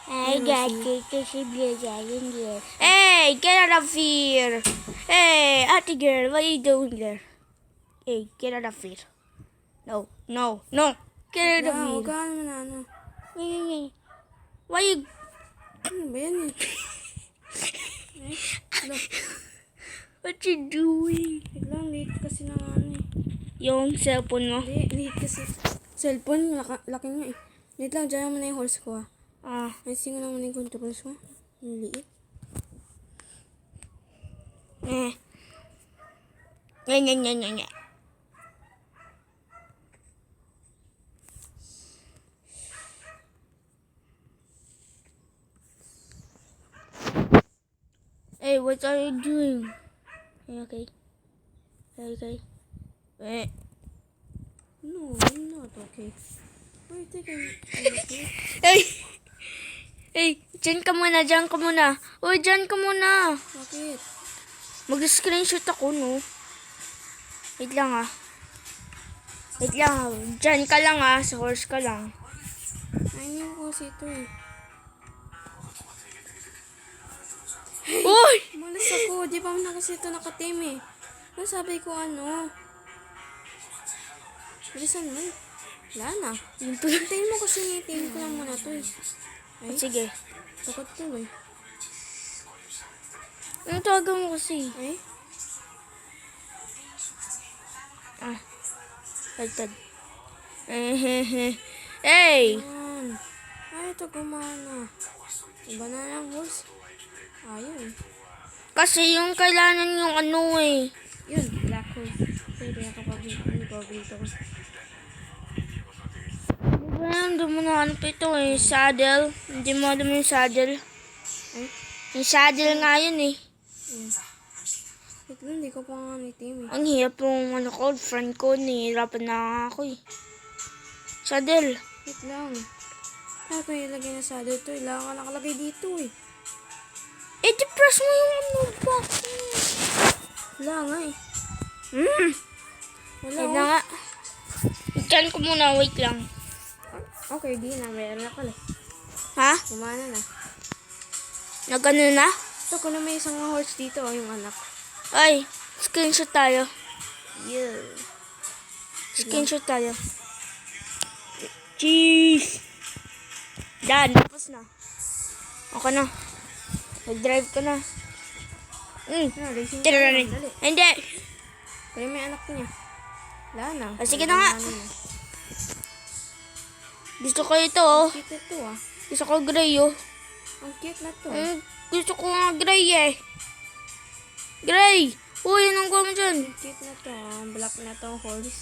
I got it to see Brazilian. Hey, get out of here! Hey, Ate girl, what are you doing there? Hey, get out of here. No, no, no. Get out of here. Huwag ka naman ano. Why you... Ano ba yan eh? What you doing? Wait lang, late kasi na ano eh. Yung cellphone mo? Hindi, late kasi. Cellphone, laki nga eh. Late lang, dyan naman na yung horse ko ah. Ayusin ko naman yung controls mo. Ang liit. Nya. Hey, what are you doing? Are you okay? Are you okay? No, I'm not okay. Why you think I'm okay? Hey! Hey, dyan ka muna. Uy, dyan ka muna. Bakit? Mag-screenshot ako, no? Wait lang. Dyan ka lang sa horse ka lang. Ayun ko kasi ito eh. Uy! Malas ako, di ba na kasi ito nakatim eh. Ano sabi ko ano? Bilisan mo. Wala na. Hintayin mo kasi itim ko lang muna to eh. Ay, Sige. takot to eh. Ano tawagan mo kasi? Ay? Tagtag. Hey! Yan. Ay, ito gumana. Iba na lang horse. Ayun. Kasi yung kailangan yung ano eh. Yun, black horse. Pwede nakapag-paborito ko. Hindi mo na ano pa ito eh. Saddle. Hindi mo alam yung saddle. Ay? Yung saddle nga yun eh. Wait lang, hindi ko pa nga nitim eh. Ang hirap yung ano ko, friend ko. Nihirapan na ako eh. Saddle. Wait lang. Kaya ko ilagay na saddle to. Ilangan ka nakalagay dito eh. Eh, depress mo yung ano ba? Wala nga eh. Wala Wait na nga. Diyan ko muna, wait lang. Okay, di na. Meron na pala. Ha? Gumana na. Nagano na? Ito ko na may isang horse dito, yung anak. Ay, screenshot tayo. Yeah. Screenshot tayo. Jeez! Done. Tapos na. Okay na. Nag-drive ka na. Racing Tira tayo. rin. Dali. Hindi. Pero may anak niya. Wala na. Sige na nga. Gusto ko ito oh. Ang cute ito ah. Gusto ko gray oh. Ang cute na to. Gusto ko nga gray eh. Gray! Uy, anong gawa mo dyan? Ang cute na to ah. Black na to ang horse.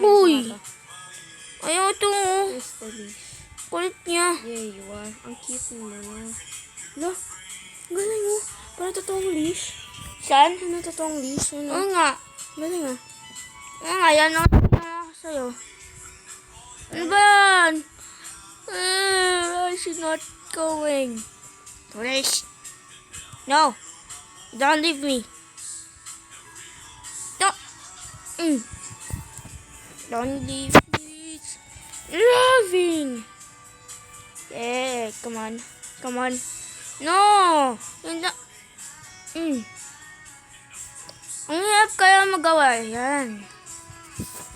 Uy! Ayaw ito oh. Where's the leash? Kulit niya. Yeah, you are. Ang cute mo na. Lo, galing oh. Parang totoong leash. Saan? Ano totoong leash? Oo Ano? nga. Galing ah. Oo nga, yan ang ako sa'yo. Ano ba yan? She's not going. Please. No. Don't leave me. Don't. Don't leave me. Loving. Yeah, come on. Come on. No. Hindi. Ang hirap kaya magawa. Yan.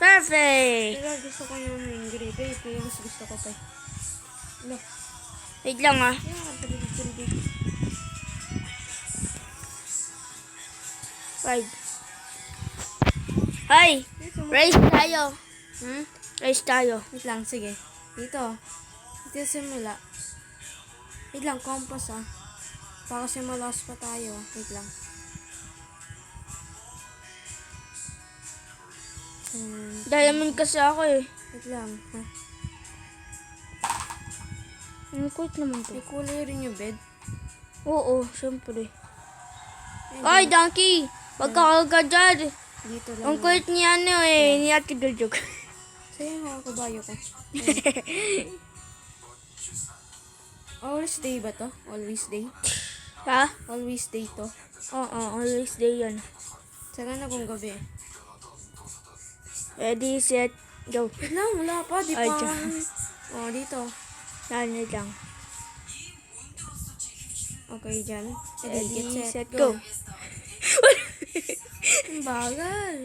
Perfect. Pero gusto ko yung gray. Ito yung gusto ko pa. Lo. Wait lang ah. Yeah, Right. Hi. Race tayo. Race tayo. Wait lang, sige. Dito. Dito simula. Wait lang, compass ah. Baka simulas pa tayo. Wait lang. Diamond kasi ako eh. Wait lang. Ha? Ang kulit naman to. May kulay rin yung bed. Oo, syempre. Ay, Ay, donkey! Pagkakaga dyan. dito lang. Ang kulit niya ano eh. Ni Ate Duljog. Sa'yo yung mga kabayo ko. Always day ba to? Always day? Ha? Always day to? Oo, always day yan. Saka na kung gabi. Ready, set, go. Wait lang, wala pa. Di Ay, pa. dyan. Oh, dito. Yan lang. Okay, dyan. Ready, Get set, go. Ang bagal.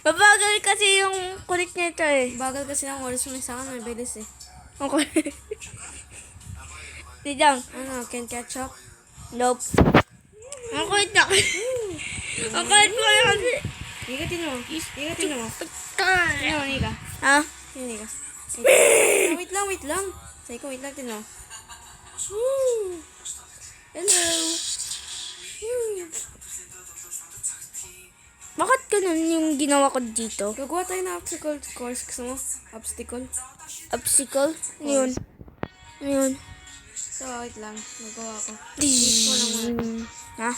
Mabagal kasi yung kulit nito eh. Bagal kasi ng oras mo sa akin. Bilis eh. Okay. Tidang. Ano, can catch up? Nope. Ang kulit na. Ang kulit mo kaya kasi. Ikatin mo. Ikatin mo. Ah. Ano, Nika? Ha? Yan, Nika. Wait lang. Say ko, wait lang, tino. Hello. Bakit ganun yung ginawa ko dito? Gagawa tayo ng obstacle course. Gusto mo? Obstacle? Obstacle? Ano yun? Ano yun? So, wait lang. Nagawa ko. Ha?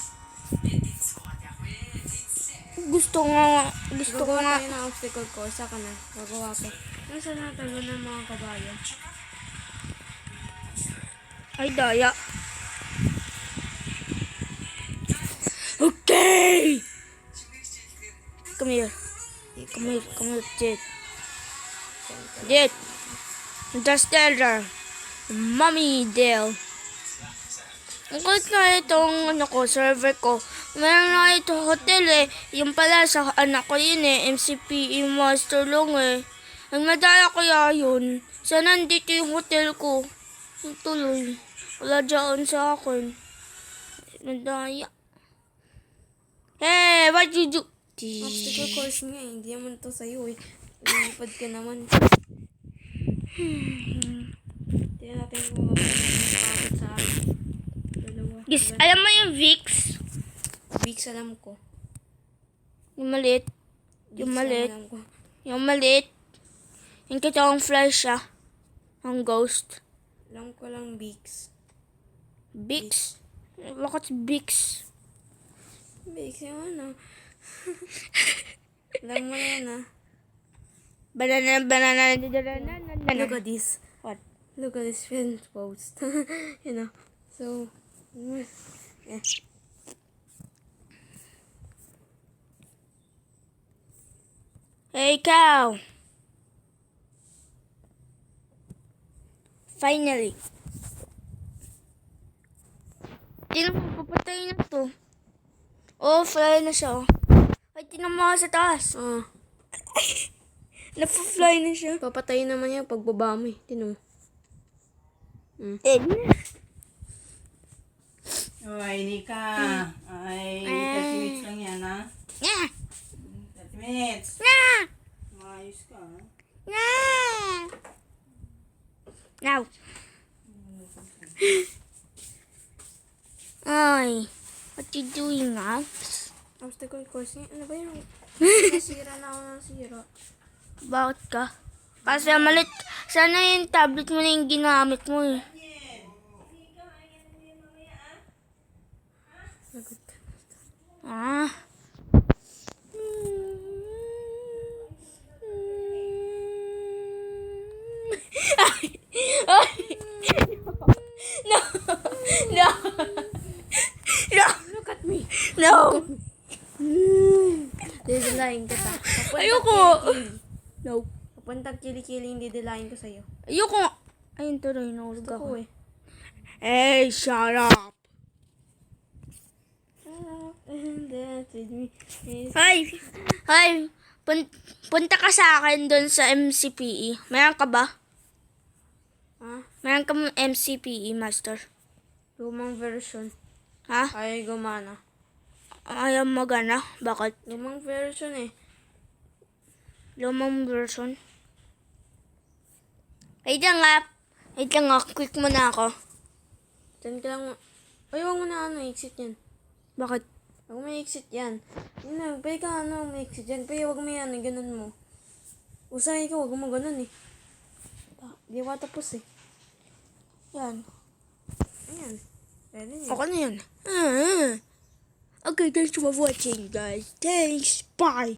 Gusto ko Gagawa nga. tayo ng obstacle course. Saka na. Gagawa ko. Nasa natagal ng mga kabayo? Ay, daya. Okay! Come here. Come here, Jet. Jet. Interstellar. Mommy Dale. Ang kulit na itong server ko. Meron na ito hotel eh. Yung pala sa anak ko yun eh. MCPE Master Long eh. Ang madaya kaya yun. Sana nandito yung hotel ko. Yung tuloy. Wala dyan sa akin. Nadaya. Hey, what you do? Obstacle course nga eh. Hindi naman to sa'yo eh. Lumipad ka naman. Tingnan natin kung mapapagod sa dalawa. Yes, alam mo yung Vicks? Weeks alam ko. Yung maliit. Yung maliit. Yung maliit. Yung kitang flash siya. Ang ghost. Alam ko lang Vicks. Vicks? Bakit Vicks? Vicks yung ano. Alam mo yan ah. Banana. Look at this. What? Look at this friend post. You know. So, yeah. Hey, cow. Finally. Tinan mo, papatay na to. Oh, fly na siya. Ay, tinan mo sa taas. Ah, Napafly na siya. papatayin naman yan pag baba mo eh. Tinan mo. Eh. Ay, Nika. Ay, 30 minutes lang yan, ha? Nya! 30 minutes. Nya! Maayos ka, ha? Nya! Now. Ay, what you doing, Max? Obstacle course niya. Ano ba yun? Nasira na ako ng sira. Bakit ka? Kasi malit. Sana yung tablet mo na yung ginamit mo eh. Lagot ka. Ah. No. No. No. Look at me. No. Didalayin ka ta. Ayoko. No. Papuntang kili-kiling didalayin ko sa'yo. Ayoko. Ayun tuloy, nahulog Gusto ko ako. eh. Hey, shut up. And that's with me. Hi. Punta ka sa akin doon sa MCPE. Mayroon ka ba? Ah, Mayroon ka MCPE, master. lumang version. Ha? Ay, gumana. Ayaw magana. Bakit? Lumang version eh. Lumang version. Wait lang nga. Quick mo na ako. Diyan ka lang. Ay, huwag mo na exit yan. Bakit? Huwag mo exit yan. Yun na, pwede ka exit yan. Pwede huwag mo yan, ganun mo. Usahay ka, huwag mo ganun eh. Di ba tapos eh. Yan. Ayan. Pwede yan. Okay na yan. Okay, thanks for watching, guys. Thanks. Bye.